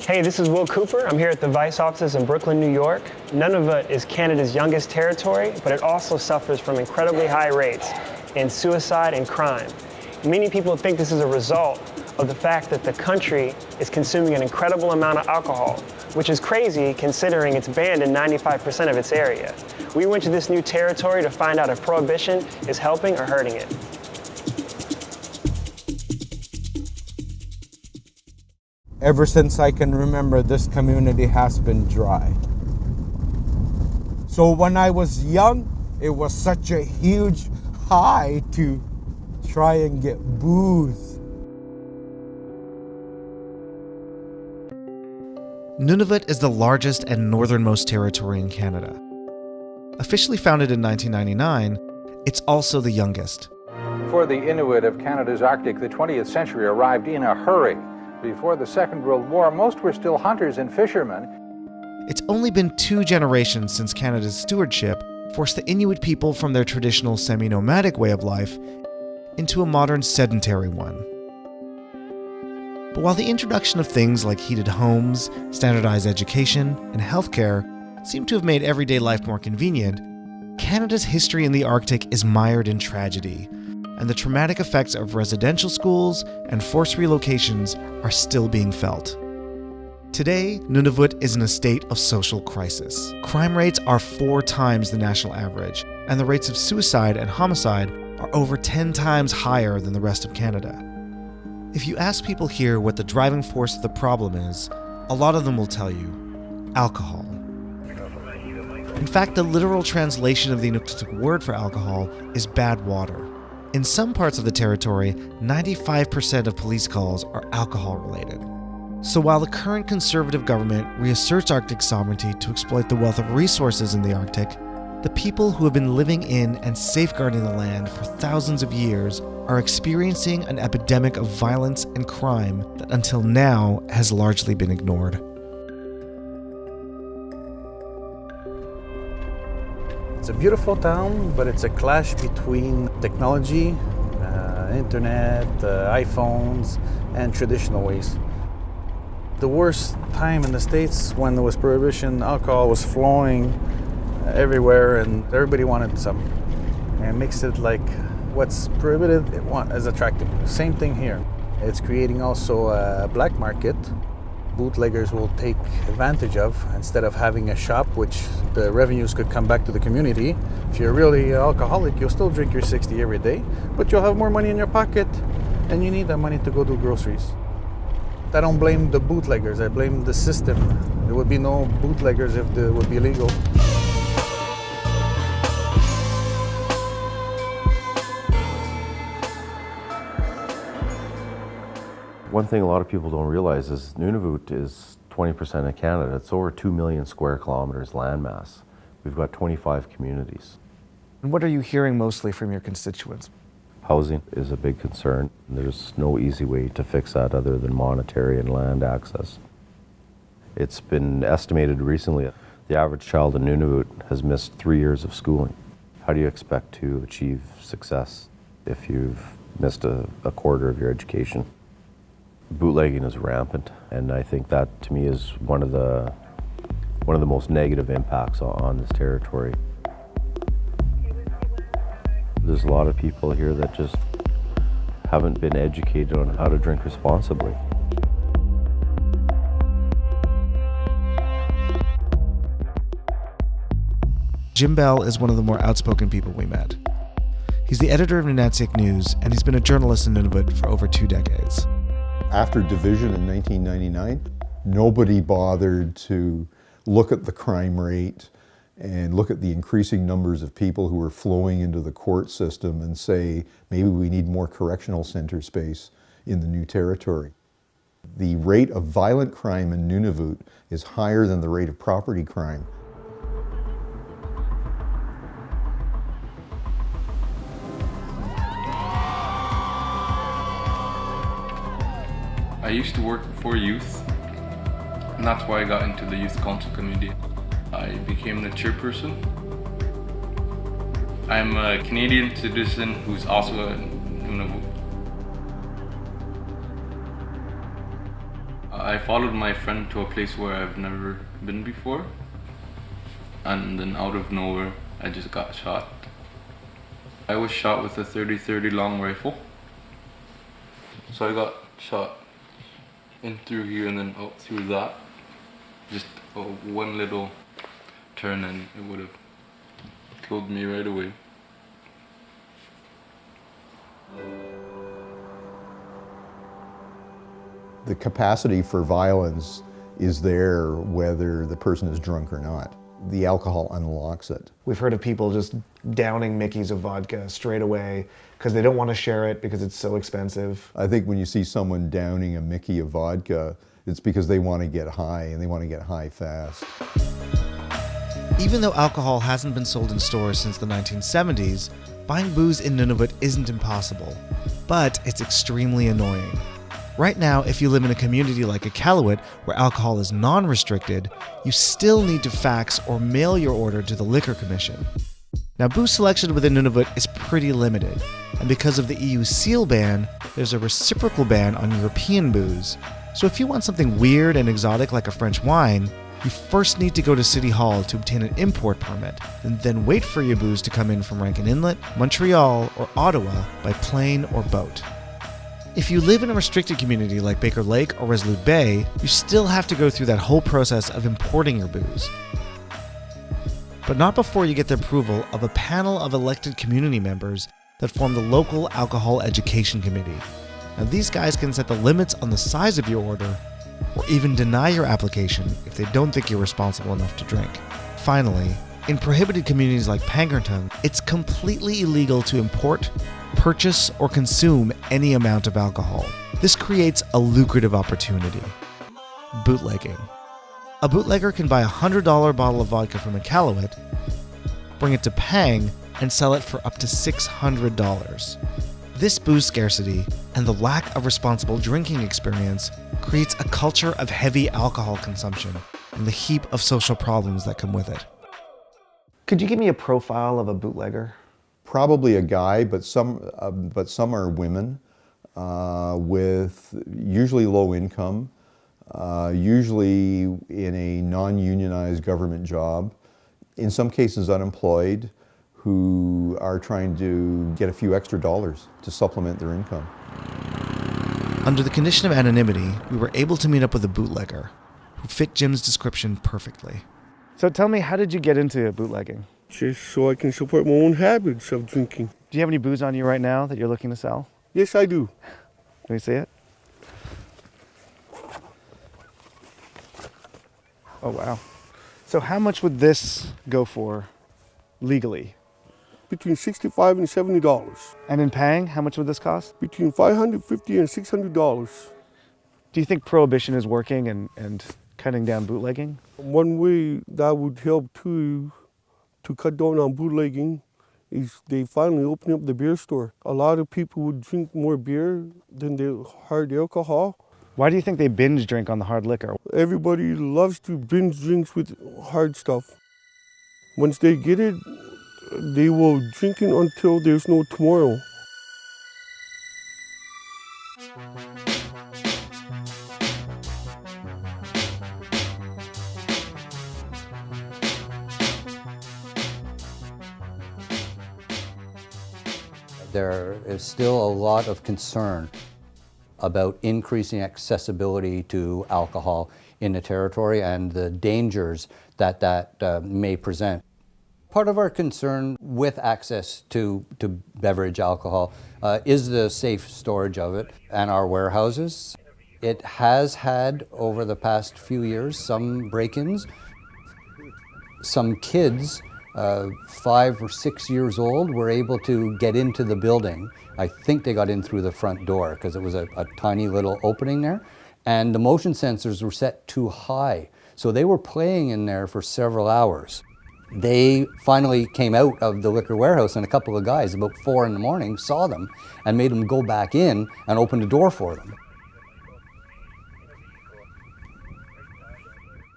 Hey, this is Will Cooper. I'm here at the Vice offices in Brooklyn, New York. Nunavut is Canada's youngest territory, but it also suffers from incredibly high rates in suicide and crime. Many people think this is a result of the fact that the country is consuming an incredible amount of alcohol, which is crazy considering it's banned in 95% of its area. We went to this new territory to find out if Prohibition is helping or hurting it. Ever since I can remember, this community has been dry. So when I was young, it was such a huge high to try and get booze. Nunavut is the largest and northernmost territory in Canada. Officially founded in 1999, it's also the youngest. For the Inuit of Canada's Arctic, the 20th century arrived in a hurry. Before the Second World War, most were still hunters and fishermen. It's only been 2 generations since Canada's stewardship forced the Inuit people from their traditional semi-nomadic way of life into a modern sedentary one. But while the introduction of things like heated homes, standardized education, and healthcare seem to have made everyday life more convenient, Canada's history in the Arctic is mired in tragedy, and the traumatic effects of residential schools and forced relocations are still being felt. Today, Nunavut is in a state of social crisis. Crime rates are 4 times the national average, and the rates of suicide and homicide are over 10 times higher than the rest of Canada. If you ask people here what the driving force of the problem is, a lot of them will tell you, alcohol. In fact, the literal translation of the Inuktitut word for alcohol is bad water. In some parts of the territory, 95% of police calls are alcohol-related. So while the current conservative government reasserts Arctic sovereignty to exploit the wealth of resources in the Arctic, the people who have been living in and safeguarding the land for thousands of years are experiencing an epidemic of violence and crime that until now has largely been ignored. It's a beautiful town, but it's a clash between technology, internet, iPhones, and traditional ways. The worst time in the States when there was prohibition, alcohol was flowing everywhere and everybody wanted some. And it makes it like what's prohibited is attractive. Same thing here. It's creating also a black market. Bootleggers will take advantage of instead of having a shop, which the revenues could come back to the community. If you're really alcoholic, you'll still drink your 60 every day, but you'll have more money in your pocket and you need that money to go do groceries. I don't blame the bootleggers, I blame the system. There would be no bootleggers if it would be legal. One thing a lot of people don't realize is Nunavut is 20% of Canada. It's over 2 million square kilometers landmass. We've got 25 communities. And what are you hearing mostly from your constituents? Housing is a big concern. There's no easy way to fix that other than monetary and land access. It's been estimated recently the average child in Nunavut has missed 3 years of schooling. How do you expect to achieve success if you've missed a quarter of your education? Bootlegging is rampant, and I think that to me is one of the most negative impacts on this territory. There's a lot of people here that just haven't been educated on how to drink responsibly. Jim Bell is one of the more outspoken people we met. He's the editor of Nunavut News, and he's been a journalist in Nunavut for over 2 decades. After division in 1999, nobody bothered to look at the crime rate and look at the increasing numbers of people who are flowing into the court system and say, maybe we need more correctional center space in the new territory. The rate of violent crime in Nunavut is higher than the rate of property crime. I used to work for youth, and that's why I got into the youth council committee. I became the chairperson. I'm a Canadian citizen who's also a Nunavut. I followed my friend to a place where I've never been before, and then out of nowhere, I just got shot. I was shot with a .30-30 long rifle. So I got shot in through here and then out through that. Just one little turn and it would have killed me right away. The capacity for violence is there whether the person is drunk or not. The alcohol unlocks it. We've heard of people just downing Mickeys of vodka straight away because they don't want to share it because it's so expensive. I think when you see someone downing a Mickey of vodka, it's because they want to get high, and they want to get high fast. Even though alcohol hasn't been sold in stores since the 1970s, buying booze in Nunavut isn't impossible, but it's extremely annoying. Right now, if you live in a community like Iqaluit, where alcohol is non-restricted, you still need to fax or mail your order to the Liquor Commission. Now, booze selection within Nunavut is pretty limited, and because of the EU seal ban, there's a reciprocal ban on European booze. So if you want something weird and exotic like a French wine, you first need to go to City Hall to obtain an import permit, and then wait for your booze to come in from Rankin Inlet, Montreal, or Ottawa by plane or boat. If you live in a restricted community like Baker Lake or Resolute Bay, you still have to go through that whole process of importing your booze. But not before you get the approval of a panel of elected community members that form the local alcohol education committee. Now these guys can set the limits on the size of your order, or even deny your application if they don't think you're responsible enough to drink. Finally, in prohibited communities like Pangerton, it's completely illegal to import, purchase, or consume any amount of alcohol. This creates a lucrative opportunity: bootlegging. A bootlegger can buy a $100 bottle of vodka from Iqaluit, bring it to Pang, and sell it for up to $600. This booze scarcity and the lack of responsible drinking experience creates a culture of heavy alcohol consumption and the heap of social problems that come with it. Could you give me a profile of a bootlegger? Probably a guy, but some are women with usually low income, usually in a non-unionized government job, in some cases unemployed, who are trying to get a few extra dollars to supplement their income. Under the condition of anonymity, we were able to meet up with a bootlegger who fit Jim's description perfectly. So tell me, how did you get into bootlegging? Just so I can support my own habits of drinking. Do you have any booze on you right now that you're looking to sell? Yes, I do. Let me see it. Oh, wow. So how much would this go for legally? Between $65 and $70. And in Pang, how much would this cost? Between $550 and $600. Do you think Prohibition is working and cutting down bootlegging? One way that would help too to cut down on bootlegging is they finally opened up the beer store. A lot of people would drink more beer than the hard alcohol. Why do you think they binge drink on the hard liquor? Everybody loves to binge drinks with hard stuff. Once they get it, they will drink it until there's no tomorrow. There is still a lot of concern about increasing accessibility to alcohol in the territory and the dangers that may present. Part of our concern with access to beverage alcohol is the safe storage of it and our warehouses. It has had, over the past few years, some break-ins. Some kids, 5 or 6 years old, were able to get into the building. I think they got in through the front door because it was a tiny little opening there. And the motion sensors were set too high. So they were playing in there for several hours. They finally came out of the liquor warehouse, and a couple of guys about 4 in the morning saw them and made them go back in and open the door for them.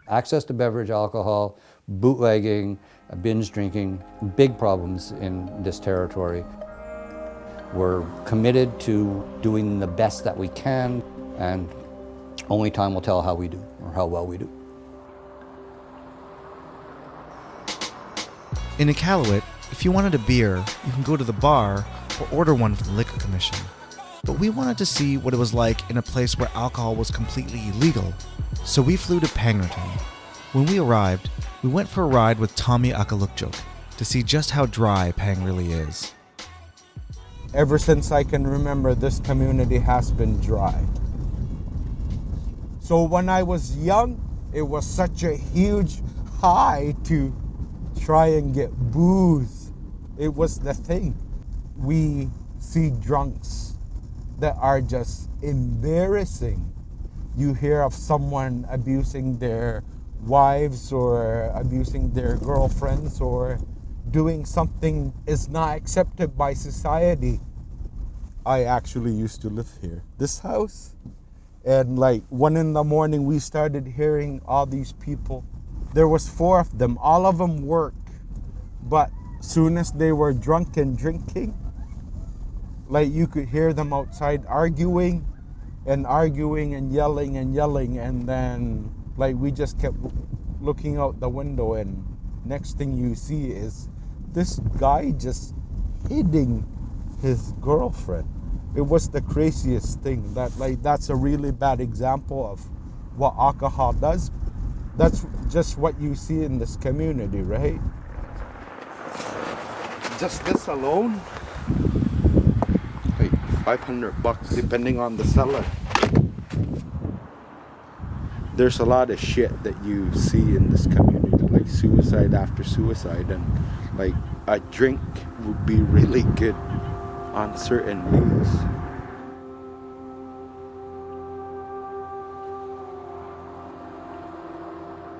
Access to beverage alcohol, bootlegging, binge drinking, big problems in this territory. We're committed to doing the best that we can, and Only time will tell how we do or how well we do. In Iqaluit, if you wanted a beer, you can go to the bar or order one from the Liquor Commission. But we wanted to see what it was like in a place where alcohol was completely illegal, so we flew to Pangnirtung. When we arrived, we went for a ride with Tommy Akalukjuk to see just how dry Pang really is. Ever since I can remember, this community has been dry. So when I was young, it was such a huge high to try and get booze. It was the thing. We see drunks that are just embarrassing. You hear of someone abusing their wives or abusing their girlfriends or doing something is not accepted by society. I actually used to live here, this house. And like 1 a.m, we started hearing all these people. There was 4 of them, all of them work. But soon as they were drunk and drinking, like you could hear them outside arguing and yelling. And then like we just kept looking out the window, and next thing you see is this guy just hitting his girlfriend. It was the craziest thing. That's a really bad example of what alcohol does. That's just what you see in this community, right? Just this alone, like $500 depending on the seller. There's a lot of shit that you see in this community, like suicide after suicide, and like a drink would be really good on certain days.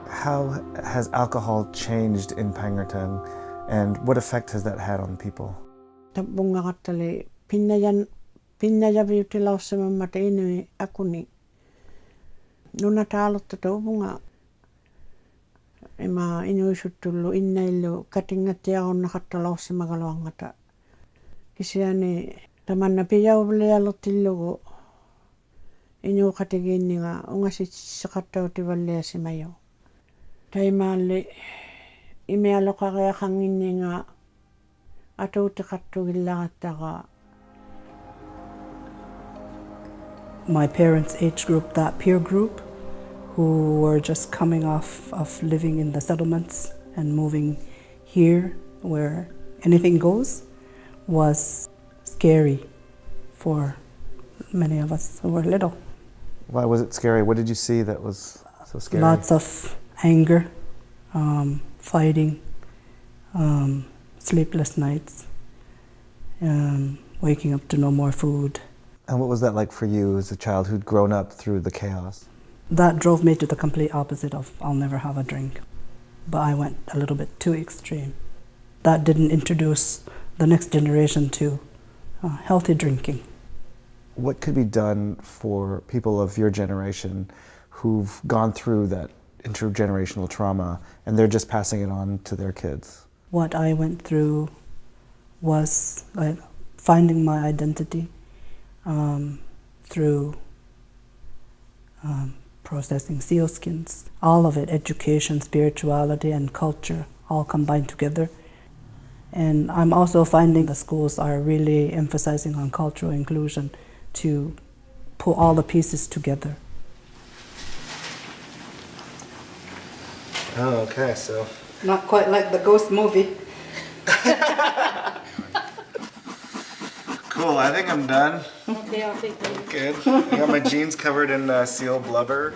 How has alcohol changed in Pangnirtung, and what effect has that had on people? Tabunga katale pinnaja viutilausema matainu akuni. Nuna taalutta tabunga. Ema inuisutullu innailu katingatia onna kattalausema kalwangata. Kisiani tamanna pijaublialuttillugu inu katiginninga ungasitsaqattautivalliasimayo. Taimaalli imealoqaqiaqanginninga atuutiqattugillaqattaqa. My parents' age group, that peer group, who were just coming off of living in the settlements and moving here where anything goes, was scary for many of us who were little. Why was it scary? What did you see that was so scary? Lots of anger, fighting, sleepless nights, waking up to no more food. And what was that like for you as a child who'd grown up through the chaos? That drove me to the complete opposite of I'll never have a drink. But I went a little bit too extreme. That didn't introduce the next generation to healthy drinking. What could be done for people of your generation who've gone through that intergenerational trauma and they're just passing it on to their kids? What I went through was finding my identity through processing sealskins. All of it, education, spirituality, and culture, all combined together. And I'm also finding the schools are really emphasizing on cultural inclusion to pull all the pieces together. Oh, okay, so. Not quite like the ghost movie. Cool, I think I'm done. Okay, I'll take those. Good. I got my jeans covered in seal blubber.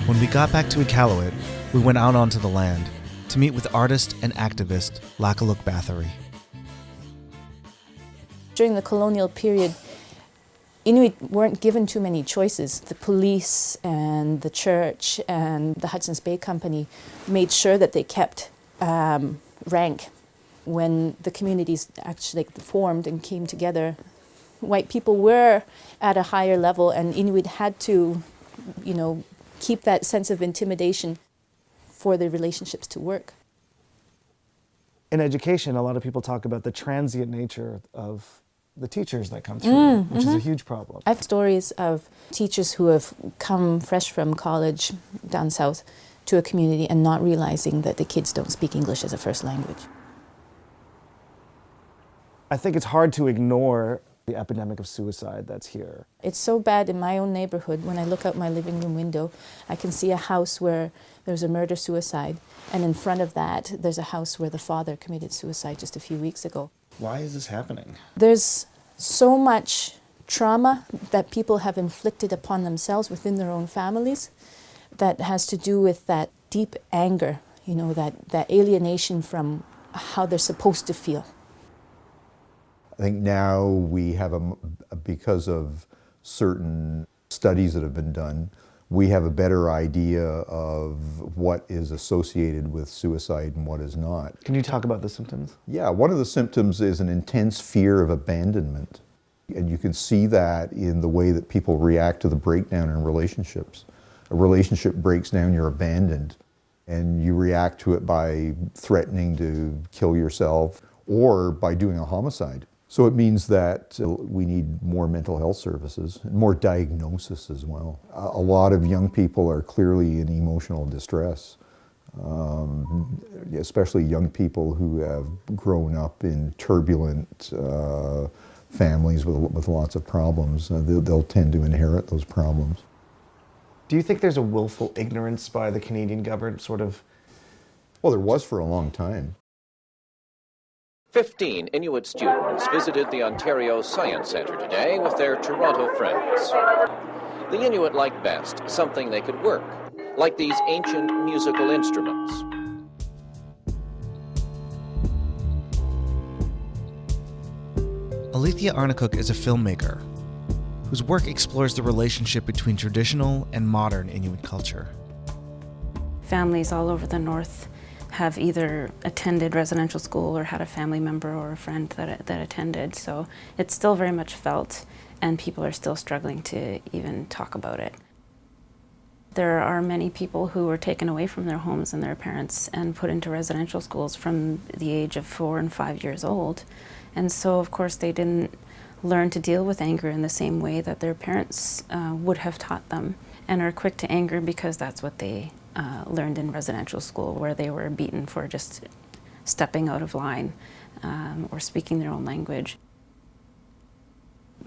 When we got back to Iqaluit, we went out onto the land to meet with artist and activist Lakaluk Bathory. During the colonial period, Inuit weren't given too many choices. The police and the church and the Hudson's Bay Company made sure that they kept rank. When the communities actually formed and came together, white people were at a higher level, and Inuit had to, keep that sense of intimidation for the relationships to work. In education, a lot of people talk about the transient nature of the teachers that come through, which is a huge problem. I have stories of teachers who have come fresh from college down south to a community and not realizing that the kids don't speak English as a first language. I think it's hard to ignore the epidemic of suicide that's here. It's so bad in my own neighborhood. When I look out my living room window, I can see a house where there's a murder-suicide, and in front of that, there's a house where the father committed suicide just a few weeks ago. Why is this happening? There's so much trauma that people have inflicted upon themselves within their own families that has to do with that deep anger, you know, that alienation from how they're supposed to feel. I think now we have, because of certain studies that have been done, we have a better idea of what is associated with suicide and what is not. Can you talk about the symptoms? Yeah, one of the symptoms is an intense fear of abandonment. And you can see that in the way that people react to the breakdown in relationships. A relationship breaks down, you're abandoned, and you react to it by threatening to kill yourself or by doing a homicide. So it means that we need more mental health services and more diagnosis as well. A lot of young people are clearly in emotional distress, especially young people who have grown up in turbulent families with lots of problems. They'll tend to inherit those problems. Do you think there's a willful ignorance by the Canadian government, sort of? Well, there was for a long time. 15 Inuit students visited the Ontario Science Centre today with their Toronto friends. The Inuit like best something they could work, like these ancient musical instruments. Alethea Arnacook is a filmmaker whose work explores the relationship between traditional and modern Inuit culture. Families all over the north have either attended residential school or had a family member or a friend that attended, so it's still very much felt, and people are still struggling to even talk about it. There are many people who were taken away from their homes and their parents and put into residential schools from the age of 4 and 5 years old, and so of course they didn't learn to deal with anger in the same way that their parents would have taught them, and are quick to anger because that's what they learned in residential school, where they were beaten for just stepping out of line or speaking their own language.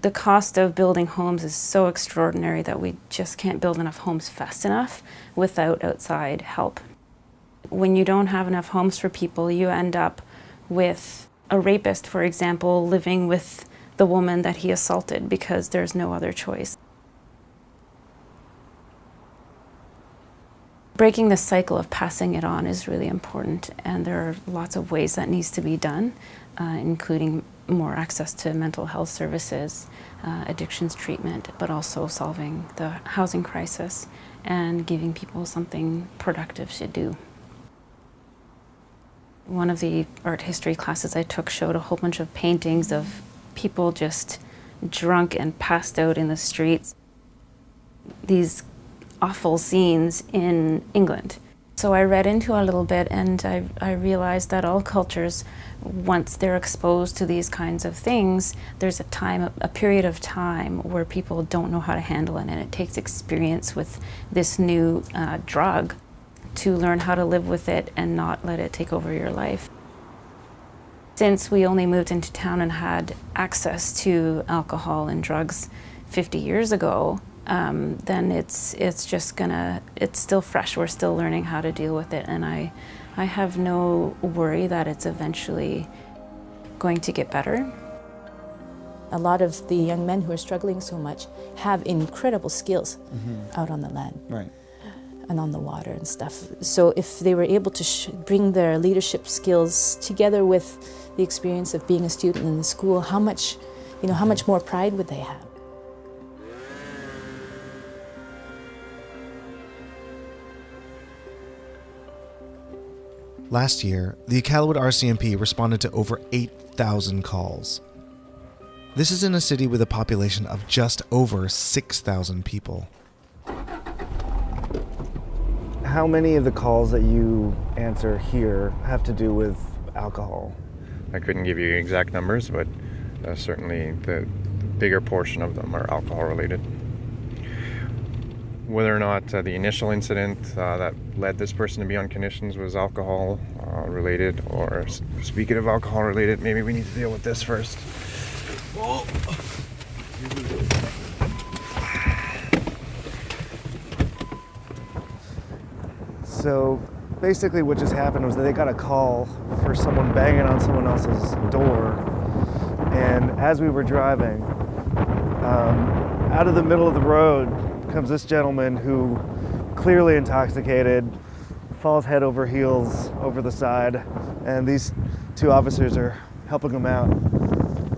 The cost of building homes is so extraordinary that we just can't build enough homes fast enough without outside help. When you don't have enough homes for people, you end up with a rapist, for example, living with the woman that he assaulted because there's no other choice. Breaking the cycle of passing it on is really important, and there are lots of ways that needs to be done, including more access to mental health services, addictions treatment, but also solving the housing crisis and giving people something productive to do. One of the art history classes I took showed a whole bunch of paintings of people just drunk and passed out in the streets. These awful scenes in England. So I read into it a little bit, and I realized that all cultures, once they're exposed to these kinds of things, there's a period of time where people don't know how to handle it, and it takes experience with this new drug to learn how to live with it and not let it take over your life. Since we only moved into town and had access to alcohol and drugs 50 years ago, then it's still fresh. We're still learning how to deal with it, and I have no worry that it's eventually going to get better. A lot of the young men who are struggling so much have incredible skills out on the land. Right. And on the water and stuff. So if they were able to bring their leadership skills together with the experience of being a student in the school, how much more pride would they have? Last year, the Iqaluit RCMP responded to over 8,000 calls. This is in a city with a population of just over 6,000 people. How many of the calls that you answer here have to do with alcohol? I couldn't give you exact numbers, but certainly the bigger portion of them are alcohol related. Whether or not the initial incident that led this person to be on conditions was alcohol related, or speaking of alcohol related, maybe we need to deal with this first. Oh. So basically what just happened was that they got a call for someone banging on someone else's door, and as we were driving, out of the middle of the road comes this gentleman who, clearly intoxicated, falls head over heels over the side, and these two officers are helping him out,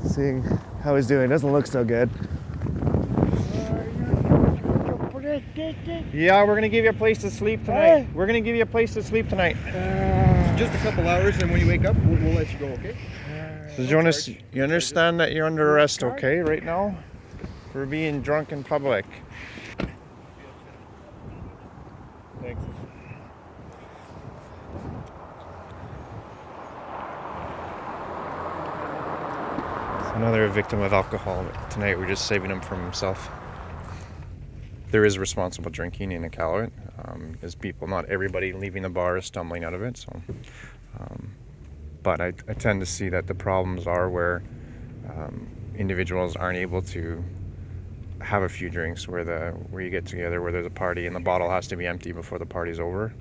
seeing how he's doing. Doesn't look so good. Yeah, we're gonna give you a place to sleep tonight. We're gonna give you a place to sleep tonight. Just a couple hours, and when you wake up, we'll let you go, okay? So Jonas, you understand that you're under arrest, okay, right now? For being drunk in public. Thanks. It's another victim of alcohol. Tonight we're just saving him from himself. There is responsible drinking in Iqaluit. There's people, not everybody leaving the bar is stumbling out of it. So, but I tend to see that the problems are where individuals aren't able to have a few drinks, where you get together, where there's a party, and the bottle has to be empty before the party's over.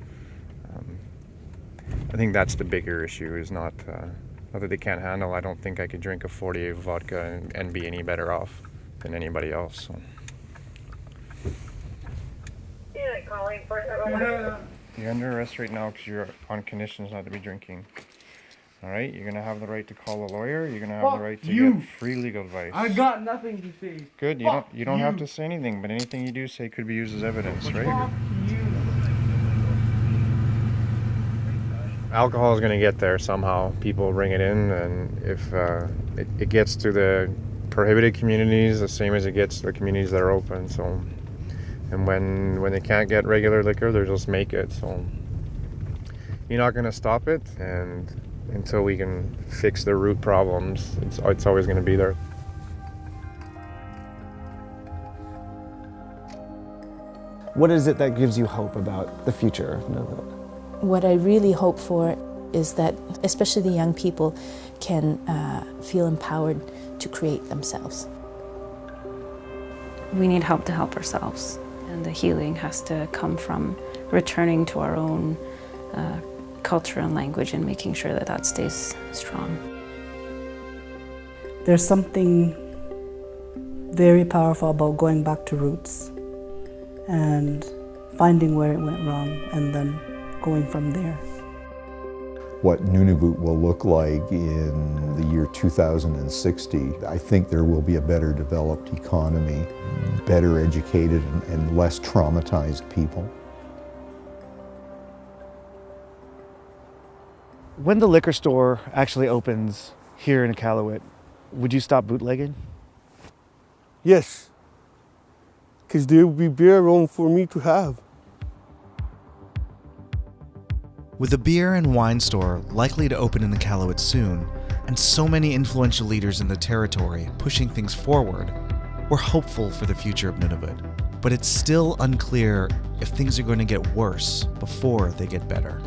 I think that's the bigger issue. Is not that they can't handle. I don't think I could drink a 40 of vodka and be any better off than anybody else. So. You're under arrest right now because you're on conditions not to be drinking. All right, you're gonna have the right to call a lawyer. You're gonna have the right to get free legal advice. I got nothing to say. Good. You don't have to say anything, but anything you do say could be used as evidence, right? Alcohol is gonna get there somehow. People bring it in, and if it gets to the prohibited communities, the same as it gets to the communities that are open. So, and when they can't get regular liquor, they'll just make it. So, you're not gonna stop it, and until we can fix the root problems, it's always going to be there. What is it that gives you hope about the future of Nunavut? What I really hope for is that especially the young people can feel empowered to create themselves. We need help to help ourselves, and the healing has to come from returning to our own culture and language and making sure that that stays strong. There's something very powerful about going back to roots and finding where it went wrong and then going from there. What Nunavut will look like in the year 2060, I think there will be a better developed economy, better educated and less traumatized people. When the liquor store actually opens here in Iqaluit, would you stop bootlegging? Yes, because there will be beer around for me to have. With a beer and wine store likely to open in Iqaluit soon, and so many influential leaders in the territory pushing things forward, we're hopeful for the future of Nunavut. But it's still unclear if things are going to get worse before they get better.